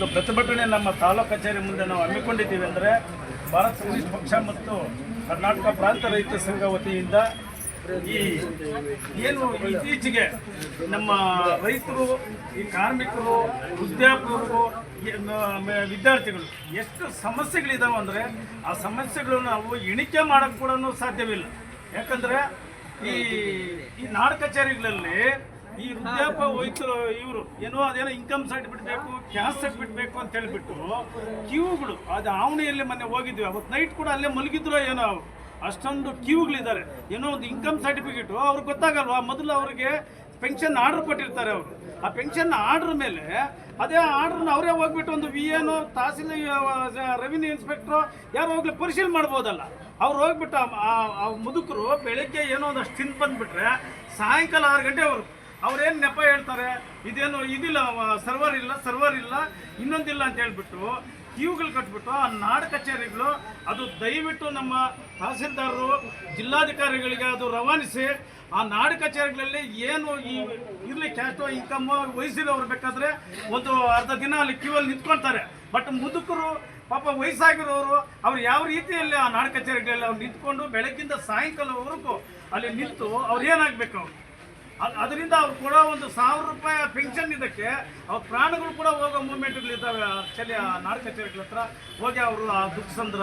ಒಂದು ಪ್ರತಿಭಟನೆ ನಮ್ಮ ತಾಲೂಕು ಕಚೇರಿ ಮುಂದೆ ನಾವು ಹಮ್ಮಿಕೊಂಡಿದ್ದೀವಿ. ಅಂದರೆ ಭಾರತ ಕಮ್ಯುನಿಸ್ಟ್ ಪಕ್ಷ ಮತ್ತು ಕರ್ನಾಟಕ ಪ್ರಾಂತ ರೈತ ಸಂಘ ವತಿಯಿಂದ ಈ ಏನು ಇತ್ತೀಚೆಗೆ ನಮ್ಮ ರೈತರು, ಈ ಕಾರ್ಮಿಕರು, ವೃದ್ಧಾಪ್ಯರು, ವಿದ್ಯಾರ್ಥಿಗಳು ಎಷ್ಟು ಸಮಸ್ಯೆಗಳಿದಾವೆ ಅಂದರೆ ಆ ಸಮಸ್ಯೆಗಳು ನಾವು ಎಣಿಕೆ ಮಾಡೋಕ್ಕೆ ಕೂಡ ಸಾಧ್ಯವಿಲ್ಲ. ಯಾಕಂದರೆ ಈ ನಾಡು ಕಚೇರಿಗಳಲ್ಲಿ ಈ ವೃದ್ಧಾಪ್ಯ ವೈದ್ಯರು ಇವರು ಅದೇನೋ ಇನ್ಕಮ್ ಸರ್ಟಿಫಿಕೇಟ್ ಬೇಕು, ಕ್ಯಾಸ್ಟ್ ಸರ್ಟಿಫಿಕೇಟ್ ಬೇಕು ಅಂತ ಹೇಳಿಬಿಟ್ಟು ಕ್ಯೂಗಳು, ಅದು ಆವಣಿಯಲ್ಲಿ ಮೊನ್ನೆ ಹೋಗಿದ್ವಿ, ಅವತ್ತು ನೈಟ್ ಕೂಡ ಅಲ್ಲೇ ಮಲಗಿದ್ರು ಏನೋ, ಅಷ್ಟೊಂದು ಕ್ಯೂಗಳಿದ್ದಾರೆ. ಏನೋ ಒಂದು ಇನ್ಕಮ್ ಸರ್ಟಿಫಿಕೇಟು ಅವ್ರಿಗೆ ಗೊತ್ತಾಗಲ್ವಾ, ಮೊದಲು ಅವ್ರಿಗೆ ಪೆನ್ಷನ್ ಆರ್ಡರ್ ಕೊಟ್ಟಿರ್ತಾರೆ ಅವರು. ಆ ಪೆನ್ಷನ್ ಆರ್ಡ್ರ್ ಮೇಲೆ ಅದೇ ಆರ್ಡ್ರನ್ನ ಅವರೇ ಹೋಗ್ಬಿಟ್ಟು ಒಂದು VNO, ತಹಸೀಲ್, ರೆವಿನ್ಯೂ ಇನ್ಸ್ಪೆಕ್ಟ್ರು ಯಾರು ಹೋಗ್ಲಿ ಪರಿಶೀಲನೆ ಮಾಡ್ಬೋದಲ್ಲ. ಅವ್ರು ಹೋಗ್ಬಿಟ್ಟು ಆ ಮುದುಕರು ಬೆಳಗ್ಗೆ ಏನೋ ಒಂದಷ್ಟು ತಿಂದು ಬಂದುಬಿಟ್ರೆ ಸಾಯಂಕಾಲ 6 ಗಂಟೆ ಅವ್ರೇನು ನೆಪ ಹೇಳ್ತಾರೆ, ಇದೇನು ಇದಿಲ್ಲ, ಸರ್ವರ್ ಇಲ್ಲ ಇನ್ನೊಂದಿಲ್ಲ ಅಂತ ಹೇಳ್ಬಿಟ್ಟು ಕ್ಯೂಗಳು ಕಟ್ಬಿಟ್ಟು ಆ ನಾಡು ಕಚೇರಿಗಳು ಅದು ದಯವಿಟ್ಟು ನಮ್ಮ ತಹಸೀಲ್ದಾರರು, ಜಿಲ್ಲಾಧಿಕಾರಿಗಳಿಗೆ ಅದು ರವಾನಿಸಿ ಆ ನಾಡು ಕಚೇರಿಗಳಲ್ಲಿ ಏನು ಈ ಇರಲಿ ಕ್ಯಾಸ್ಟೋ ಇನ್ಕಮ್ಮು ವಯಸ್ಸಿರೋರು ಬೇಕಾದರೆ ಒಂದು ಅರ್ಧ ದಿನ ಅಲ್ಲಿ ಕ್ಯೂವಲ್ಲಿ ನಿಂತ್ಕೊಳ್ತಾರೆ. ಬಟ್ ಮುದುಕರು ಪಾಪ ವಯಸ್ಸಾಗಿರೋರು ಅವ್ರು ಯಾವ ರೀತಿಯಲ್ಲಿ ಆ ನಾಡು ಕಚೇರಿಗಳಲ್ಲಿ ಅವ್ರು ನಿಂತ್ಕೊಂಡು ಬೆಳಗ್ಗಿಂದ ಸಾಯಂಕಾಲವರೆಗೂ ಅಲ್ಲಿ ನಿಂತು ಅವ್ರು ಏನಾಗಬೇಕು, ಅದರಿಂದ ಅವ್ರು ಕೊಡೋ ಒಂದು 1000 ರೂಪಾಯಿ ಪೆನ್ಷನ್ ಇದಕ್ಕೆ ಅವ್ರ ಪ್ರಾಣಗಳು ಕೂಡ ಹೋಗೋ ಮೂವ್ಮೆಂಟ್ಗಳಿದ್ದಾವೆ. ಆ್ಯಕ್ಚುಲಿ ಆ ನಾಡು ಕಚೇರಿಗಳ ಹತ್ರ ಹೋಗಿ ಅವರು ಆ ದುಕ್ಸಂದ್ರ,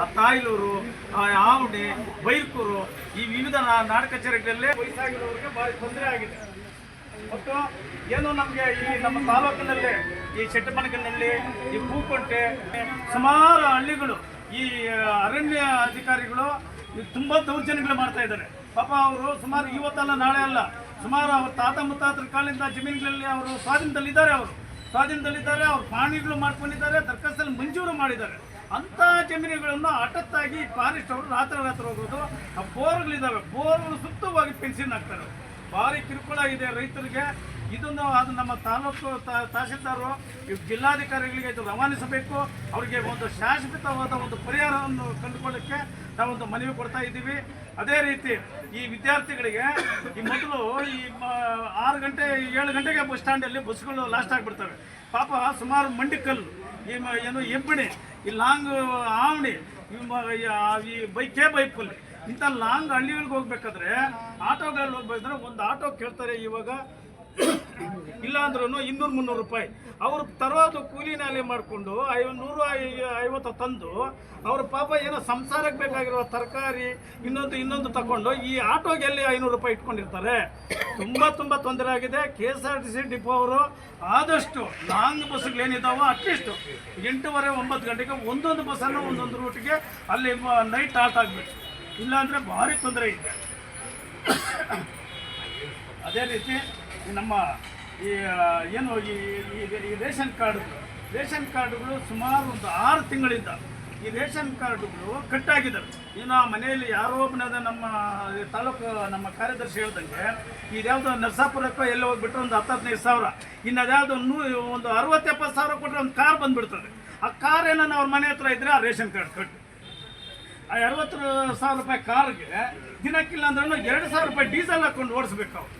ಆ ತಾಯ್ಲೂರು, ಆ ಆವಣಿ, ಬೈರ್ಕೂರು, ಈ ವಿವಿಧ ನಾಡು ಕಚೇರಿಗಳಲ್ಲಿ ವಯಸ್ಸಾಗಿರೋರಿಗೆ ಭಾರಿ ತೊಂದರೆ ಆಗಿದೆ. ಮತ್ತು ಏನು ನಮಗೆ ಈ ನಮ್ಮ ತಾಲೂಕಿನಲ್ಲಿ ಈ ಶೆಟ್ಟಮನಕನಹಳ್ಳಿ, ಈ ಹೂಕೋಟೆ, ಸುಮಾರು ಹಳ್ಳಿಗಳು ಈ ಅರಣ್ಯ ಅಧಿಕಾರಿಗಳು ತುಂಬ ದೌರ್ಜನ್ಯಗಳು ಮಾಡ್ತಾ ಇದ್ದಾರೆ. ಪಾಪ ಅವರು ಸುಮಾರು ಇವತ್ತಲ್ಲ ನಾಳೆ ಅಲ್ಲ, ಸುಮಾರು ಅವ್ರ ತಾತ ಮುತ್ತಾತರ ಕಾಲದಿಂದ ಜಮೀನುಗಳಲ್ಲಿ ಅವರು ಸ್ವಾಧೀನದಲ್ಲಿದ್ದಾರೆ. ಅವ್ರ ಪ್ರಾಣಿಗಳು ಮಾಡ್ಕೊಂಡಿದ್ದಾರೆ, ದರ್ಖಾಸ್ತಲ್ಲಿ ಮಂಜೂರು ಮಾಡಿದ್ದಾರೆ. ಅಂಥ ಜಮೀನುಗಳನ್ನು ಹಠತ್ತಾಗಿ ಫಾರೆಸ್ಟ್ ಅವರು ರಾತ್ರಿ ಹೋಗೋದು. ಆ ಬೋರ್ಗಳಿದ್ದಾವೆ, ಬೋರ್ಗಳು ಸುತ್ತವಾಗಿ ಪೆನ್ಷನ್ ಹಾಕ್ತಾರೆ. ಭಾರಿ ಕಿರುಕುಳ ಇದೆ ರೈತರಿಗೆ. ಅದು ನಮ್ಮ ತಾಲೂಕು ತಹಸೀಲ್ದಾರರು ಜಿಲ್ಲಾಧಿಕಾರಿಗಳಿಗೆ ಇದು ರವಾನಿಸಬೇಕು. ಅವರಿಗೆ ಒಂದು ಶಾಶ್ವತವಾದ ಒಂದು ಪರಿಹಾರವನ್ನು ಕಂಡುಕೊಳ್ಳೋಕ್ಕೆ ನಾವೊಂದು ಮನವಿ ಕೊಡ್ತಾ ಇದ್ದೀವಿ. ಅದೇ ರೀತಿ ಈ ವಿದ್ಯಾರ್ಥಿಗಳಿಗೆ ಈ ಮೊದಲು ಈ 6 ಗಂಟೆ 7 ಗಂಟೆಗೆ ಬಸ್ ಸ್ಟ್ಯಾಂಡಲ್ಲಿ ಬಸ್ಗಳು ಲಾಸ್ಟ್ ಆಗಿಬಿಡ್ತವೆ. ಪಾಪ ಸುಮಾರು ಮಂಡಿಕಲ್ಲು, ಏನು ಹೆಬ್ಬಣಿ, ಈ ಲಾಂಗ್ ಆವಣಿ, ಈ ಬೈಪಲ್ಲಿ ಇಂಥ ಲಾಂಗ್ ಹಳ್ಳಿಗಳಿಗೆ ಹೋಗ್ಬೇಕಾದ್ರೆ ಆಟೋಗಳಲ್ಲಿ ಹೋಗ್ಬೇಕಾದ್ರೆ ಒಂದು ಆಟೋ ಕೇಳ್ತಾರೆ ಇವಾಗ ಇಲ್ಲ ಅಂದ್ರೂ 200-300 ರೂಪಾಯಿ. ಅವರು ತರೋದು ಕೂಲಿನಲ್ಲಿ ಮಾಡಿಕೊಂಡು 150 ತಂದು ಅವ್ರ ಪಾಪ ಏನೋ ಸಂಸಾರಕ್ಕೆ ಬೇಕಾಗಿರೋ ತರಕಾರಿ ಇನ್ನೊಂದು ತಗೊಂಡು ಈ ಆಟೋಗೆ ಎಲ್ಲಿ 500 ರೂಪಾಯಿ ಇಟ್ಕೊಂಡಿರ್ತಾರೆ. ತುಂಬ ತೊಂದರೆ ಆಗಿದೆ. KSRTC ಡಿಪೋ ಅವರು ಆದಷ್ಟು ಲಾಂಗ್ ಬಸ್ಗಳೇನಿದ್ದಾವೋ ಅಟ್ಲೀಸ್ಟ್ 8:30-9 ಗಂಟೆಗೆ ಒಂದೊಂದು ಬಸ್ಸನ್ನು ಒಂದೊಂದು ರೂಟ್ಗೆ ಅಲ್ಲಿ ನೈಟ್ ಆಲ್ಟ್ ಆಗಬೇಕು, ಇಲ್ಲಾಂದರೆ ಭಾರಿ ತೊಂದರೆ ಇದೆ. ಅದೇ ರೀತಿ ನಮ್ಮ ಈ ಏನು ಈ ರೇಷನ್ ಕಾರ್ಡುಗಳು ಸುಮಾರು ಒಂದು 6 ತಿಂಗಳಿಂದ ಈ ರೇಷನ್ ಕಾರ್ಡುಗಳು ಕಟ್ಟಾಗಿದ್ದಾವೆ. ಇನ್ನು ಮನೆಯಲ್ಲಿ ಯಾರೋ ಒಬ್ಬನಾದ ನಮ್ಮ ತಾಲೂಕು ನಮ್ಮ ಕಾರ್ಯದರ್ಶಿ ಹೇಳ್ದಂಗೆ ಇದ್ಯಾವುದೋ ನರಸಾಪುರಕ್ಕೋ ಎಲ್ಲ ಹೋಗ್ಬಿಟ್ರೆ ಒಂದು 10-15 ಸಾವಿರ, ಇನ್ನು ಅದ್ಯಾವುದೋ ಒಂದು 60-70 ಸಾವಿರ ಕೊಟ್ಟರೆ ಒಂದು ಕಾರ್ ಬಂದುಬಿಡ್ತದೆ. ಆ ಕಾರ್ ಏನೋ ಅವ್ರ ಮನೆ ಹತ್ರ ಇದ್ದರೆ ಆ ರೇಷನ್ ಕಾರ್ಡ್ ಕಟ್ಟು. ಆ 60,000 ರೂಪಾಯಿ ಕಾರ್ಗೆ ದಿನಕ್ಕಿಲ್ಲ ಅಂದ್ರೂ 2,000 ರೂಪಾಯಿ ಡೀಸೆಲ್ ಹಾಕ್ಕೊಂಡು ಓಡಿಸ್ಬೇಕು ಅವ್ರು.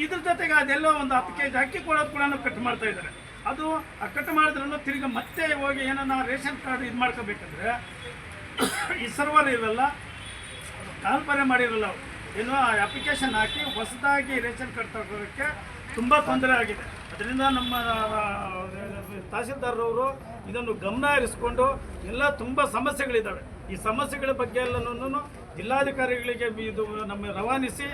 ಇದ್ರ ಜೊತೆಗೆ ಅದೆಲ್ಲೋ ಒಂದು 10 kg ಅಕ್ಕಿ ಕೊಡೋದು ಕೂಡ ಕಟ್ ಮಾಡ್ತಾ ಇದ್ದಾರೆ. ಅದು ಆ ಕಟ್ ಮಾಡಿದ್ರೂ ತಿರ್ಗಿ ಮತ್ತೆ ಹೋಗಿ ಏನೋ ರೇಷನ್ ಕಾರ್ಡ್ ಇದು ಮಾಡ್ಕೋಬೇಕಂದ್ರೆ ಈ ಸರ್ವರ್ ಇರಲ್ಲ, ಕಾಲ್ಪನೆ ಮಾಡಿರಲ್ಲ. ಏನೋ ಅಪ್ಲಿಕೇಶನ್ ಹಾಕಿ ಹೊಸದಾಗಿ ರೇಷನ್ ಕಾರ್ಡ್ ತಗೋಕ್ಕೆ ತುಂಬ ತೊಂದರೆ ಆಗಿದೆ. ಅದರಿಂದ ನಮ್ಮ ತಹಸೀಲ್ದಾರರವರು ಇದನ್ನು ಗಮನ ಹರಿಸ್ಕೊಂಡು ಎಲ್ಲ ತುಂಬ ಸಮಸ್ಯೆಗಳಿದ್ದಾವೆ. ಈ ಸಮಸ್ಯೆಗಳ ಬಗ್ಗೆ ಎಲ್ಲನೂ ಜಿಲ್ಲಾಧಿಕಾರಿಗಳಿಗೆ ಇದು ನಮ್ಮ ರವಾನಿಸಿ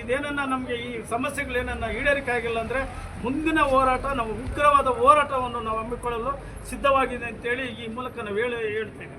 ಇದೇನನ್ನ ನಮಗೆ ಈ ಸಮಸ್ಯೆಗಳೇನನ್ನ ಈಡೇರಿಕೆ ಆಗಿಲ್ಲ ಅಂದರೆ ಮುಂದಿನ ಹೋರಾಟ, ನಾವು ಉಗ್ರವಾದ ಹೋರಾಟವನ್ನು ನಾವು ಹಮ್ಮಿಕೊಳ್ಳಲು ಸಿದ್ಧವಾಗಿದೆ ಅಂತೇಳಿ ಈ ಮೂಲಕ ನಾವು ಹೇಳ್ತೇವೆ.